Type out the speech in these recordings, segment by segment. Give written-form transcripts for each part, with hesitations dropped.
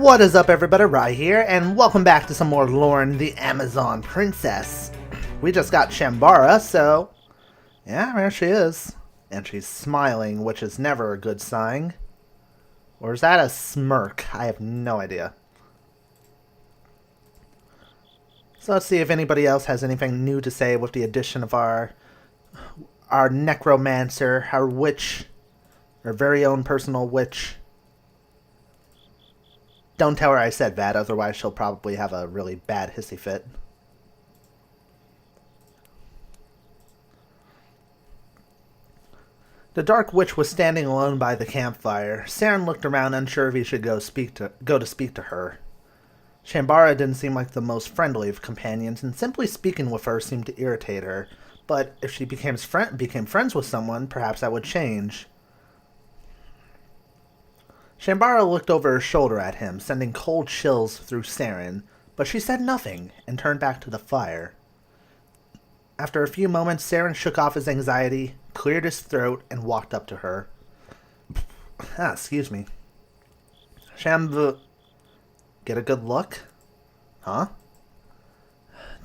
What is up, everybody? Rye here, and welcome back to some more Loren, the Amazon Princess. We just got Shambara, so yeah, there she is. And she's smiling, which is never a good sign. Or is that a smirk? I have no idea. So let's see if anybody else has anything new to say with the addition of our necromancer, our witch, our very own personal witch. Don't tell her I said that, otherwise she'll probably have a really bad hissy fit. The Dark Witch was standing alone by the campfire. Saren looked around, unsure if he should go to speak to her. Shambara didn't seem like the most friendly of companions, and simply speaking with her seemed to irritate her. But if she became friends with someone, perhaps that would change. Shambara looked over her shoulder at him, sending cold chills through Saren, but she said nothing and turned back to the fire. After a few moments, Saren shook off his anxiety, cleared his throat, and walked up to her. Excuse me. Get a good look? Huh?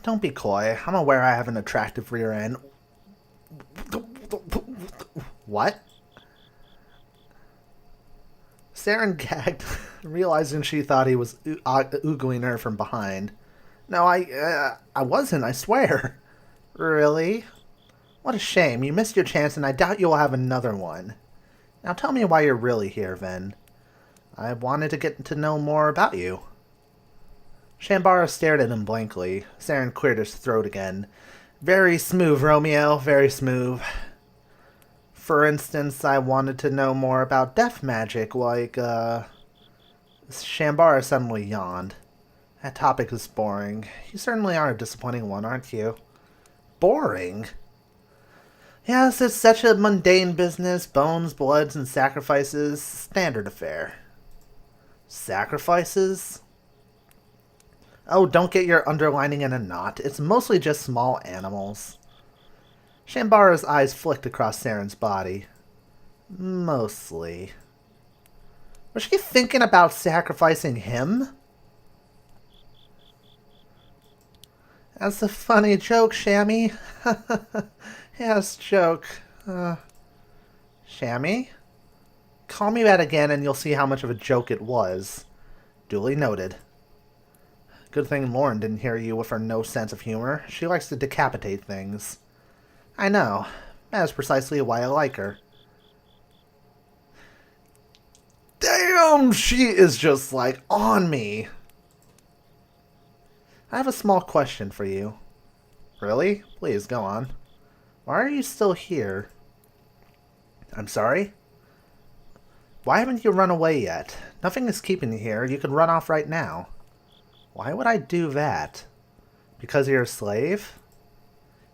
Don't be coy. I'm aware I have an attractive rear end. What? Saren gagged, realizing she thought he was oogling her from behind. No, I wasn't, I swear. Really? What a shame. You missed your chance, and I doubt you'll have another one. Now tell me why you're really here, then. I wanted to get to know more about you. Shambara stared at him blankly. Saren cleared his throat again. Very smooth, Romeo, very smooth. For instance, I wanted to know more about death magic, Shambara suddenly yawned. That topic is boring. You certainly are a disappointing one, aren't you? Boring? Yes, it's such a mundane business. Bones, bloods, and sacrifices. Standard affair. Sacrifices? Oh, don't get your underlining in a knot. It's mostly just small animals. Shambara's eyes flicked across Saren's body. Mostly. Was she thinking about sacrificing him? That's a funny joke, Shammy. Yes, joke. Shammy? Call me that again and you'll see how much of a joke it was. Duly noted. Good thing Loren didn't hear you with her no sense of humor. She likes to decapitate things. I know. That is precisely why I like her. Damn, she is just like on me. I have a small question for you. Really? Please, go on. Why are you still here? I'm sorry? Why haven't you run away yet? Nothing is keeping you here. You could run off right now. Why would I do that? Because you're a slave?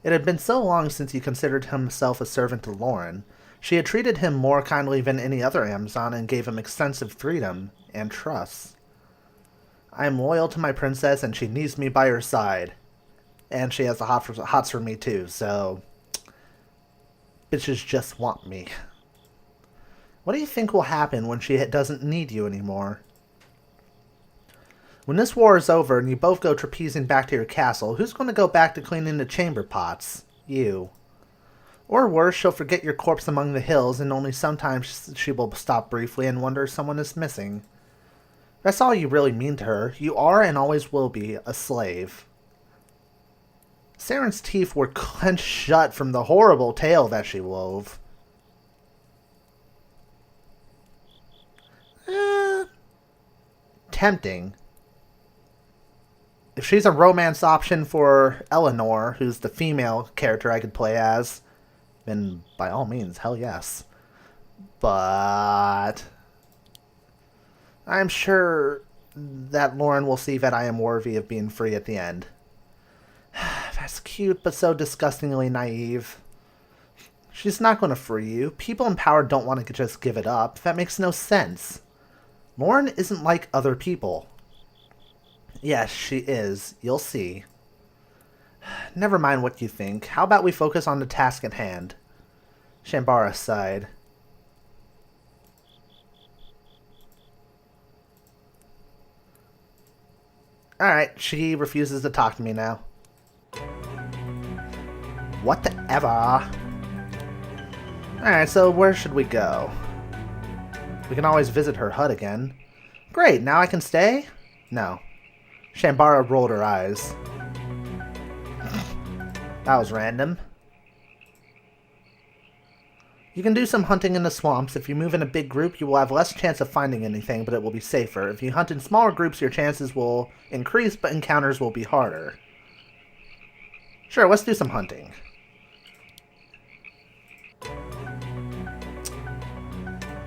It had been so long since he considered himself a servant to Loren. She had treated him more kindly than any other Amazon and gave him extensive freedom and trust. I am loyal to my princess and she needs me by her side. And she has the hots for me too, so bitches just want me. What do you think will happen when she doesn't need you anymore? When this war is over and you both go trapezing back to your castle, who's going to go back to cleaning the chamber pots? You. Or worse, she'll forget your corpse among the hills, and only sometimes she will stop briefly and wonder if someone is missing. That's all you really mean to her. You are and always will be a slave. Saren's teeth were clenched shut from the horrible tale that she wove. Tempting. If she's a romance option for Eleanor, who's the female character I could play as, then by all means, hell yes. But I'm sure that Loren will see that I am worthy of being free at the end. That's cute, but so disgustingly naive. She's not going to free you. People in power don't want to just give it up. That makes no sense. Loren isn't like other people. Yes, she is. You'll see. Never mind what you think. How about we focus on the task at hand? Shambara sighed. Alright, she refuses to talk to me now. Whatever. Alright, so where should we go? We can always visit her hut again. Great, now I can stay? No. Shambara rolled her eyes. That was random. You can do some hunting in the swamps. If you move in a big group, you will have less chance of finding anything, but it will be safer. If you hunt in smaller groups, your chances will increase, but encounters will be harder. Sure, let's do some hunting.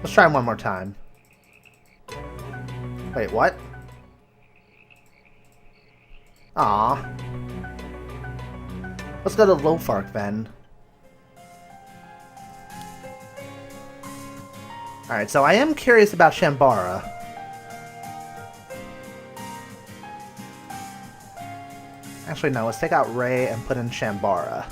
Let's try one more time. Wait, what? Aw. Let's go to Lofark then. Alright, so I am curious about Shambara. Actually, no, let's take out Ray and put in Shambara.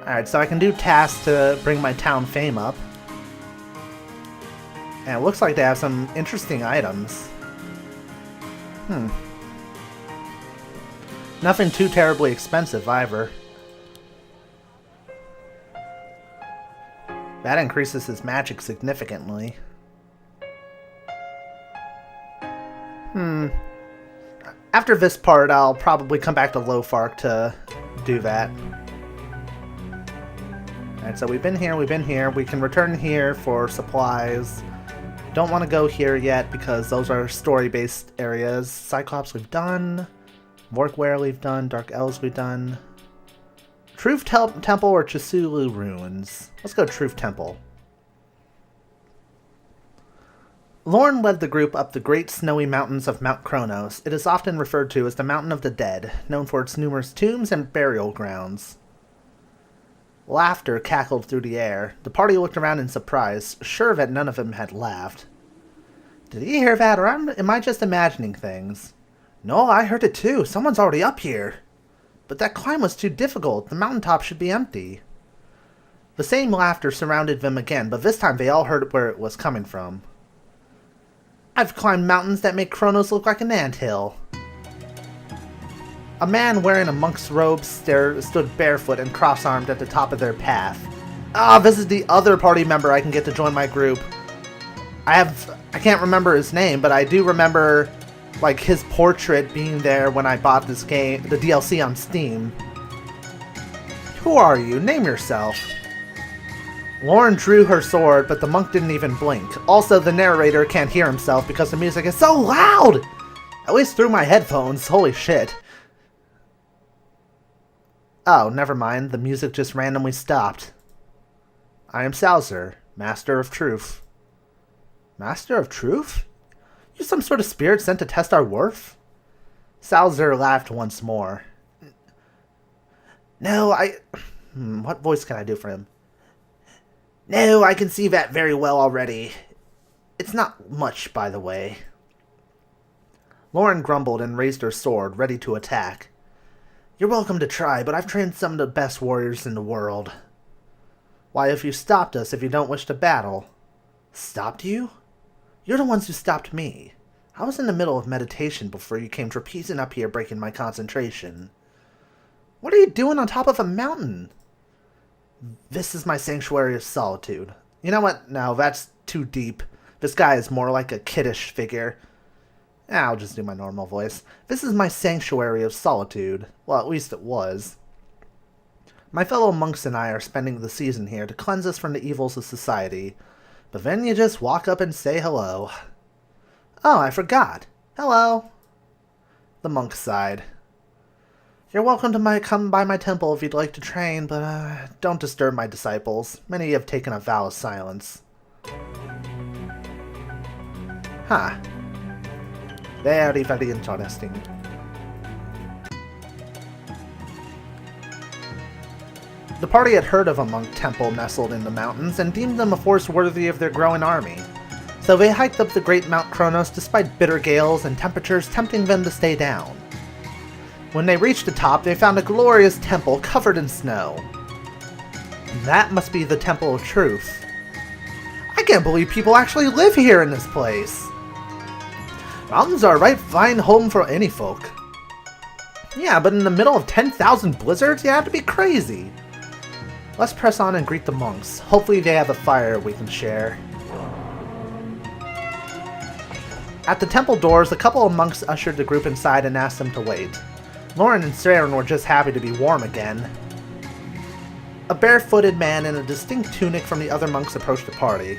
Alright, so I can do tasks to bring my town fame up. And it looks like they have some interesting items. Nothing too terribly expensive, either. That increases his magic significantly. After this part, I'll probably come back to Lofark to do that. Alright, so we've been here, We can return here for supplies. Don't want to go here yet because those are story-based areas. Cyclops we've done. Workware we've done. Dark Elves we've done. Truth Temple or Chisulu Ruins? Let's go Truth Temple. Loren led the group up the great snowy mountains of Mount Chronos. It is often referred to as the Mountain of the Dead, known for its numerous tombs and burial grounds. Laughter cackled through the air. The party looked around in surprise, sure that none of them had laughed. Did you hear that, or am I just imagining things? No, I heard it too. Someone's already up here. But that climb was too difficult. The mountaintop should be empty. The same laughter surrounded them again, but this time they all heard where it was coming from. I've climbed mountains that make Chronos look like an anthill. A man wearing a monk's robe stood barefoot and cross-armed at the top of their path. Ah, this is the other party member I can get to join my group. I can't remember his name, but I do remember like his portrait being there when I bought this game, the DLC on Steam. Who are you? Name yourself. Loren drew her sword, but the monk didn't even blink. Also, the narrator can't hear himself because the music is so loud! At least through my headphones, holy shit. Oh, never mind, the music just randomly stopped. I am Sauzer, Master of Truth. Master of Truth? You some sort of spirit sent to test our worth? Sauzer laughed once more. No, what voice can I do for him? No, I can see that very well already. It's not much, by the way. Loren grumbled and raised her sword, ready to attack. You're welcome to try, but I've trained some of the best warriors in the world. Why, if you stopped us if you don't wish to battle? Stopped you? You're the ones who stopped me. I was in the middle of meditation before you came trapezing up here breaking my concentration. What are you doing on top of a mountain? This is my sanctuary of solitude. You know what? No, that's too deep. This guy is more like a kiddish figure. I'll just do my normal voice. This is my sanctuary of solitude. Well, at least it was. My fellow monks and I are spending the season here to cleanse us from the evils of society. But then you just walk up and say hello. Oh, I forgot. Hello. The monk sighed. You're welcome to come by my temple if you'd like to train, but don't disturb my disciples. Many have taken a vow of silence. Huh. Very, very interesting. The party had heard of a monk temple nestled in the mountains and deemed them a force worthy of their growing army. So they hiked up the great Mount Chronos despite bitter gales and temperatures tempting them to stay down. When they reached the top, they found a glorious temple covered in snow. That must be the Temple of Truth. I can't believe people actually live here in this place. Mountains are a right fine home for any folk. Yeah, but in the middle of 10,000 blizzards, you have to be crazy. Let's press on and greet the monks. Hopefully they have a fire we can share. At the temple doors, a couple of monks ushered the group inside and asked them to wait. Loren and Saren were just happy to be warm again. A barefooted man in a distinct tunic from the other monks approached the party.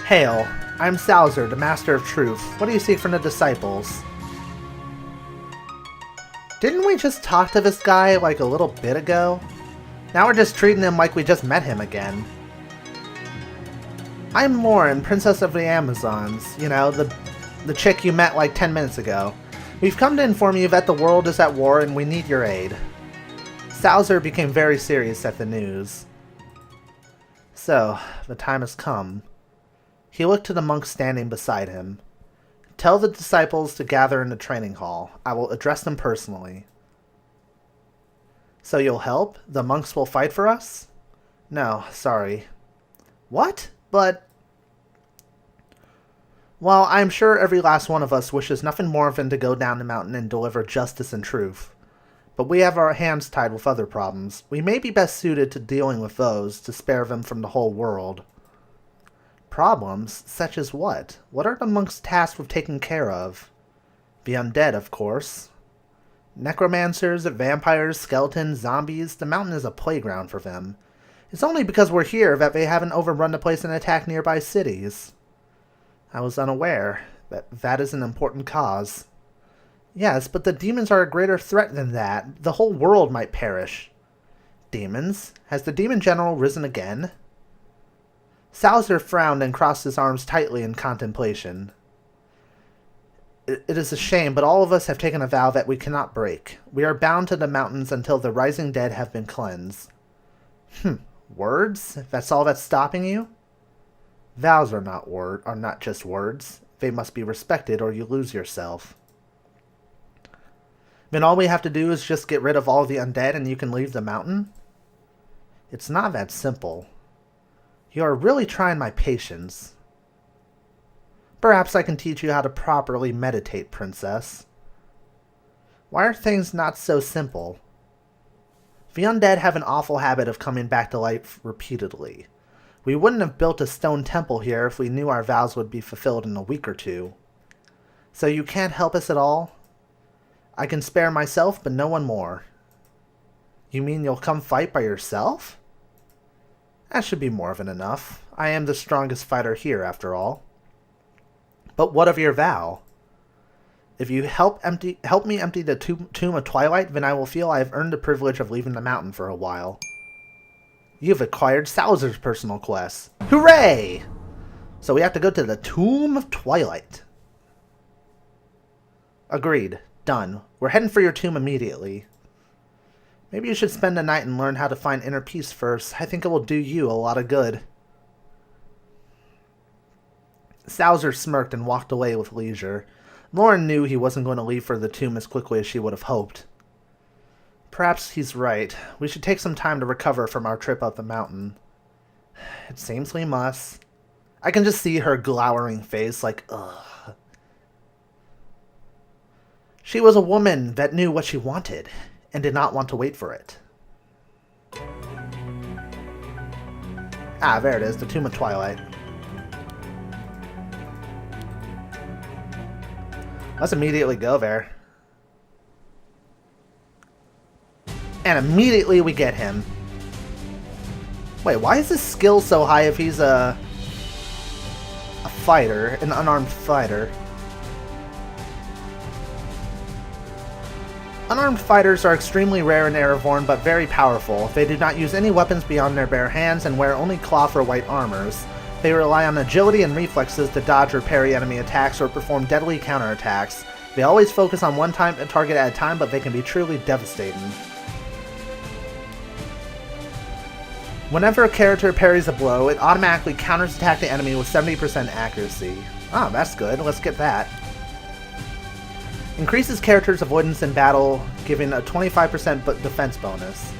Hail, I am Sauzer, the Master of Truth. What do you seek from the disciples? Didn't we just talk to this guy like a little bit ago? Now we're just treating him like we just met him again. I'm Loren, Princess of the Amazons. You know, the chick you met like 10 minutes ago. We've come to inform you that the world is at war and we need your aid. Sauzer became very serious at the news. So, the time has come. He looked to the monks standing beside him. Tell the disciples to gather in the training hall. I will address them personally. So you'll help? The monks will fight for us? No, sorry. What? But... Well, I'm sure every last one of us wishes nothing more than to go down the mountain and deliver justice and truth. But we have our hands tied with other problems. We may be best suited to dealing with those, to spare them from the whole world. Problems? Such as what? What are the monks tasked with taking care of? The undead, of course. Necromancers, vampires, skeletons, zombies, the mountain is a playground for them. It's only because we're here that they haven't overrun the place and attacked nearby cities. I was unaware that is an important cause. Yes, but the demons are a greater threat than that. The whole world might perish. Demons? Has the demon general risen again? Sauzer frowned and crossed his arms tightly in contemplation. It is a shame, but all of us have taken a vow that we cannot break. We are bound to the mountains until the rising dead have been cleansed. Words? That's all that's stopping you? Vows are not just words. They must be respected or you lose yourself. Then all we have to do is just get rid of all the undead and you can leave the mountain? It's not that simple. You are really trying my patience. Perhaps I can teach you how to properly meditate, Princess. Why are things not so simple? The undead have an awful habit of coming back to life repeatedly. We wouldn't have built a stone temple here if we knew our vows would be fulfilled in a week or two. So you can't help us at all? I can spare myself, but no one more. You mean you'll come fight by yourself? That should be more than enough. I am the strongest fighter here, after all. But what of your vow? If you help me empty the Tomb of Twilight, then I will feel I have earned the privilege of leaving the mountain for a while. You have acquired Sauzer's personal quest. Hooray! So we have to go to the Tomb of Twilight. Agreed. Done. We're heading for your tomb immediately. Maybe you should spend the night and learn how to find inner peace first. I think it will do you a lot of good. Sauzer smirked and walked away with leisure. Loren knew he wasn't going to leave for the tomb as quickly as she would have hoped. Perhaps he's right. We should take some time to recover from our trip up the mountain. It seems we must. I can just see her glowering face like, ugh. She was a woman that knew what she wanted and did not want to wait for it. Ah, there it is, the Tomb of Twilight. Let's immediately go there. And immediately we get him. Wait, why is his skill so high if he's a fighter, an unarmed fighter? Unarmed fighters are extremely rare in Erevorn, but very powerful. They do not use any weapons beyond their bare hands and wear only cloth or white armors. They rely on agility and reflexes to dodge or parry enemy attacks or perform deadly counterattacks. They always focus on one target at a time, but they can be truly devastating. Whenever a character parries a blow, it automatically counters-attack the enemy with 70% accuracy. Oh, that's good. Let's get that. Increases characters' avoidance in battle, giving a 25% defense bonus.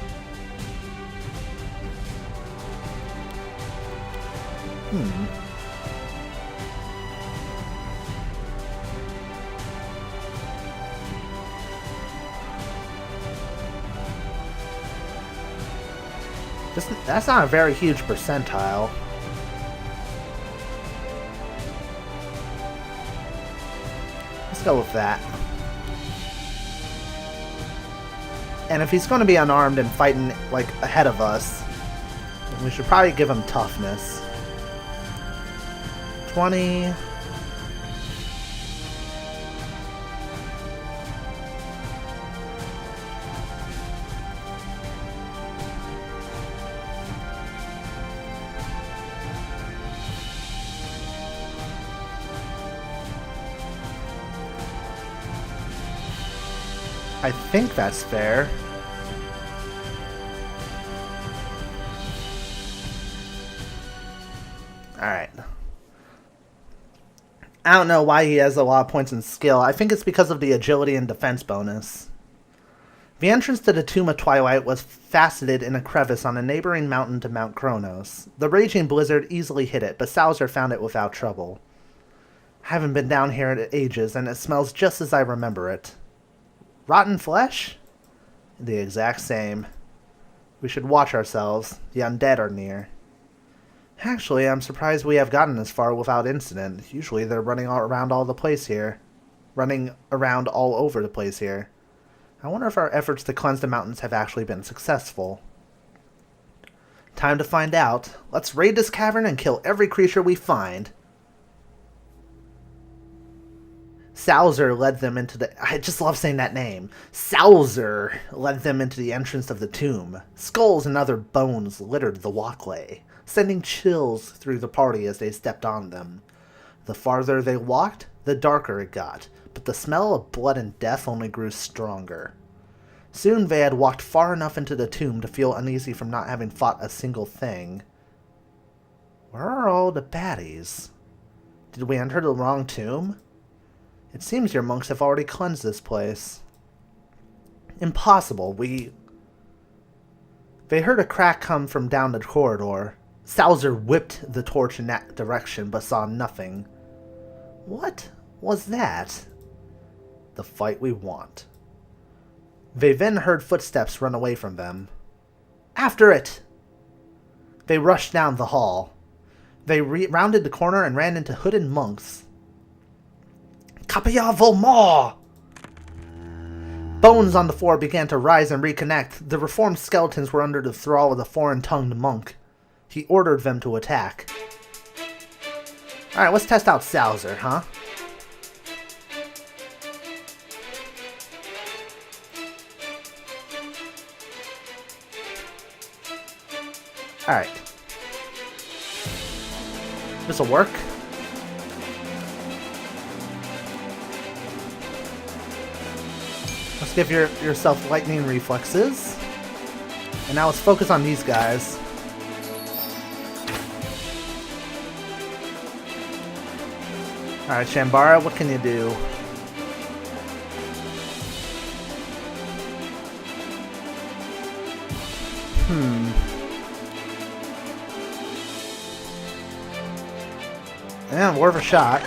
That's not a very huge percentile. Let's go with that. And if he's going to be unarmed and fighting, like, ahead of us, we should probably give him toughness. 20... I think that's fair. Alright. I don't know why he has a lot of points in skill. I think it's because of the agility and defense bonus. The entrance to the Tomb of Twilight was faceted in a crevice on a neighboring mountain to Mount Chronos. The raging blizzard easily hit it, but Sauzer found it without trouble. I haven't been down here in ages, and it smells just as I remember it. Rotten flesh? The exact same. We should watch ourselves. The undead are near. Actually, I'm surprised we have gotten this far without incident. Usually they're running around all over the place here. I wonder if our efforts to cleanse the mountains have actually been successful. Time to find out. Let's raid this cavern and kill every creature we find. Sauzer led them into the... I just love saying that name. Sauzer led them into the entrance of the tomb. Skulls and other bones littered the walkway, sending chills through the party as they stepped on them. The farther they walked, the darker it got, but the smell of blood and death only grew stronger. Soon they had walked far enough into the tomb to feel uneasy from not having fought a single thing. Where are all the baddies? Did we enter the wrong tomb? It seems your monks have already cleansed this place. Impossible, They heard a crack come from down the corridor. Sauzer whipped the torch in that direction, but saw nothing. What was that? The fight we want. They then heard footsteps run away from them. After it! They rushed down the hall. They rounded the corner and ran into hooded monks. Capilla Maw! Bones on the floor began to rise and reconnect. The reformed skeletons were under the thrall of the foreign-tongued monk. He ordered them to attack. Alright, let's test out Sauzer, huh? Alright. This'll work. Let's give yourself lightning reflexes. And now let's focus on these guys. Alright, Shambara, what can you do? Yeah, worth a shot.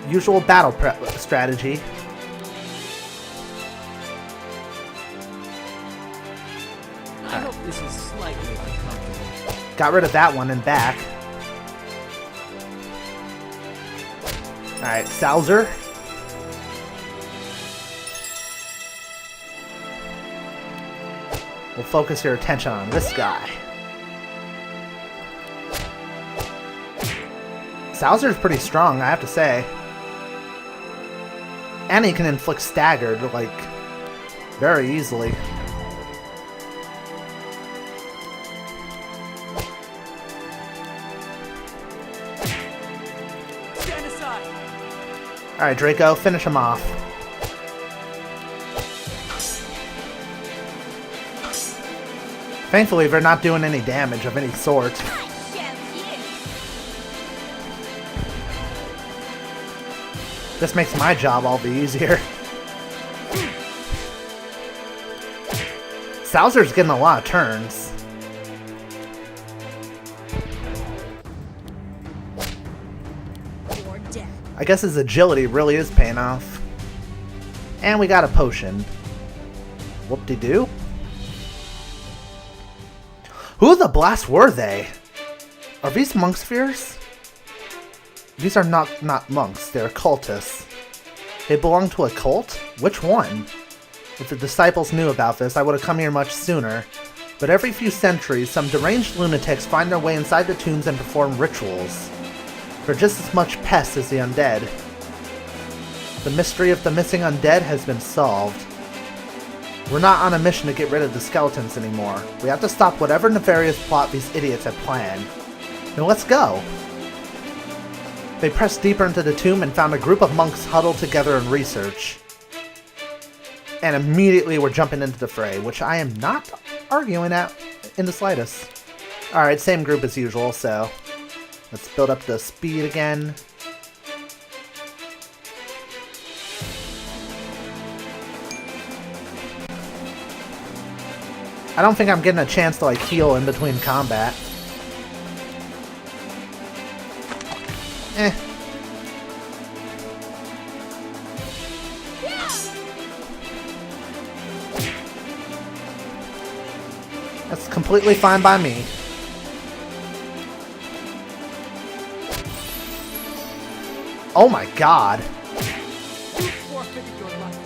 Usual battle prep strategy. I hope this is slightly uncomfortable. Got rid of that one and back. Alright, Sauzer. We'll focus your attention on this guy. Sauzer's pretty strong, I have to say. And he can inflict staggered, like, very easily. Stand aside. Alright, Draco, finish him off. Thankfully, they're not doing any damage of any sort. This makes my job all the easier. Sauzer's getting a lot of turns. You're dead. I guess his agility really is paying off. And we got a potion. Whoop-de-doo. Who the blast were they? Are these monk spheres? These are not monks, they're cultists. They belong to a cult? Which one? If the disciples knew about this, I would have come here much sooner. But every few centuries, some deranged lunatics find their way inside the tombs and perform rituals. They're just as much pests as the undead. The mystery of the missing undead has been solved. We're not on a mission to get rid of the skeletons anymore. We have to stop whatever nefarious plot these idiots have planned. Now let's go! They pressed deeper into the tomb and found a group of monks huddled together in research. And immediately we're jumping into the fray, which I am not arguing at in the slightest. Alright, same group as usual, so let's build up the speed again. I don't think I'm getting a chance to like heal in between combat. That's completely fine by me. Oh my god. You forfeited your life.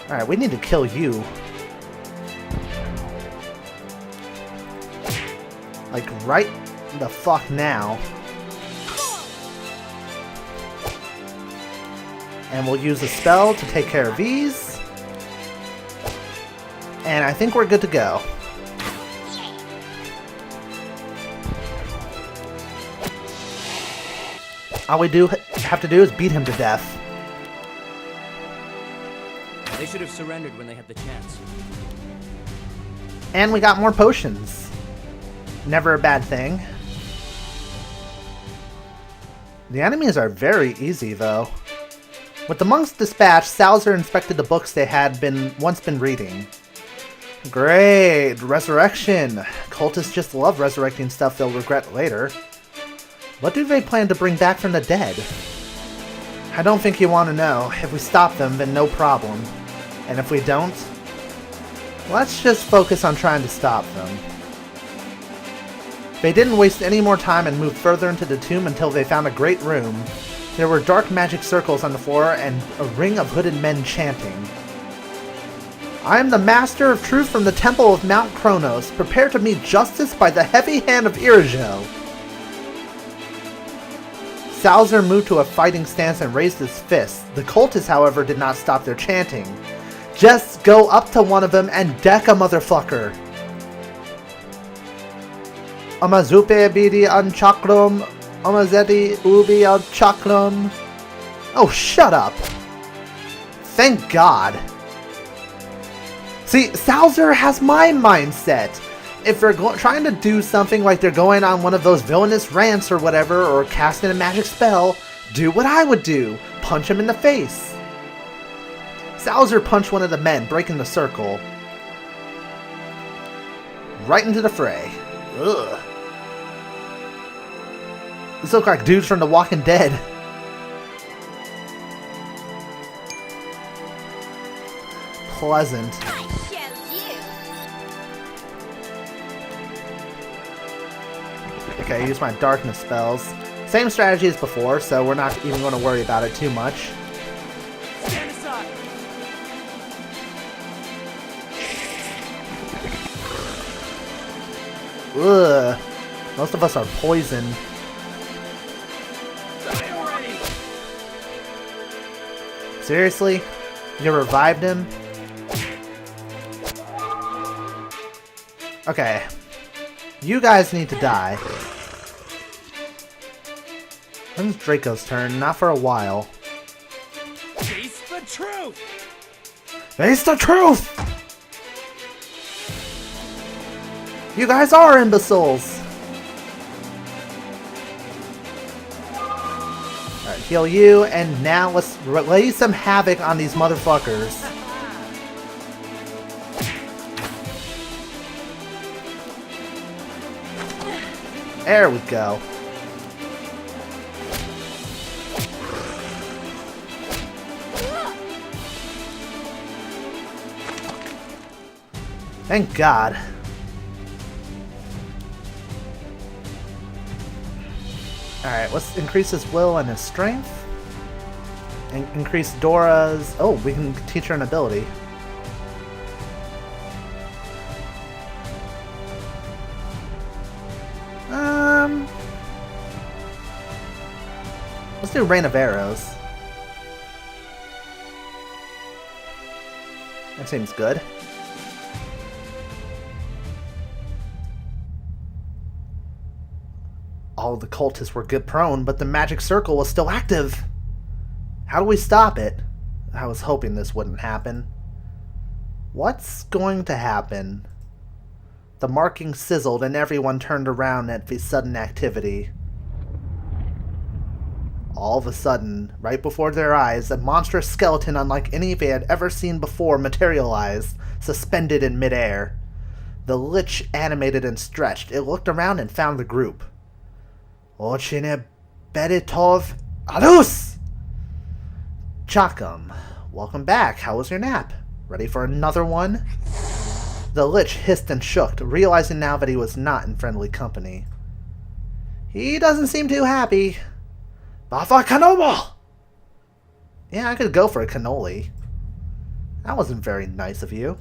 Alright, we need to kill you. Like, right the fuck now. And we'll use a spell to take care of these. And I think we're good to go. All we have to do is beat him to death. They should have surrendered when they had the chance. And we got more potions. Never a bad thing. The enemies are very easy, though. With the monks dispatched, Sauzer inspected the books they had once been reading. Great! Resurrection! Cultists just love resurrecting stuff they'll regret later. What do they plan to bring back from the dead? I don't think you want to know. If we stop them, then no problem. And if we don't, let's just focus on trying to stop them. They didn't waste any more time and moved further into the tomb until they found a great room. There were dark magic circles on the floor and a ring of hooded men chanting. I am the master of truth from the temple of Mount Chronos. Prepare to meet justice by the heavy hand of Irijo. Sauzer moved to a fighting stance and raised his fist. The cultists, however, did not stop their chanting. Just go up to one of them and deck a motherfucker. Amazupe bidi an chakram, amazeti ubi al chakram. Oh, shut up. Thank God. See, Sauzer has my mindset. If they're trying to do something like they're going on one of those villainous rants or whatever, or casting a magic spell, do what I would do. Punch him in the face. Sauzer punched one of the men, breaking the circle. Right into the fray. Ugh. These look like dudes from The Walking Dead. Pleasant. Okay, use my darkness spells. Same strategy as before, so we're not even going to worry about it too much. Stand aside. Ugh. Most of us are poisoned. Die already. Seriously? You revived him? Okay. You guys need to die. When's Draco's turn? Not for a while. Face the truth. Face the truth! You guys are imbeciles! Alright, Heal you, and now let's lay some havoc on these motherfuckers. There we go. Thank God. Alright, let's increase his will and his strength. And increase Dora's... Oh, we can teach her an ability. Let's do Rain of Arrows. That seems good. All of the cultists were good prone, but the magic circle was still active. How do we stop it? I was hoping this wouldn't happen. What's going to happen? The marking sizzled and everyone turned around at the sudden activity. All of a sudden, right before their eyes, a monstrous skeleton unlike any they had ever seen before materialized, suspended in midair. The lich animated and stretched. It looked around and found the group. Ochine Beritov Alus! Chakum, welcome back. How was your nap? Ready for another one? The lich hissed and shook, realizing now that he was not in friendly company. He doesn't seem too happy. Bafa Kanobo! Yeah, I could go for a cannoli. That wasn't very nice of you.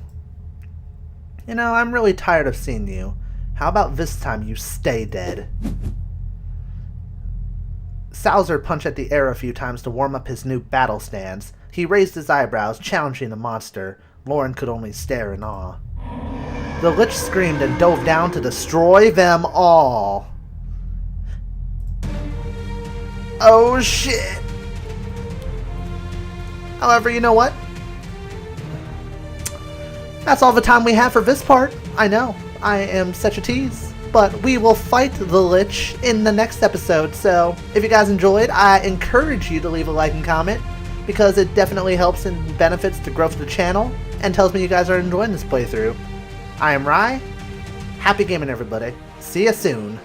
You know, I'm really tired of seeing you. How about this time you stay dead? Sauzer punched at the air a few times to warm up his new battle stance. He raised his eyebrows, challenging the monster. Loren could only stare in awe. The lich screamed and dove down to destroy them all. Oh shit! However, you know what? That's all the time we have for this part. I know, I am such a tease. But we will fight the lich in the next episode, so if you guys enjoyed, I encourage you to leave a like and comment, because it definitely helps and benefits the growth of the channel, and tells me you guys are enjoying this playthrough. I am Rye. Happy gaming, everybody. See ya soon.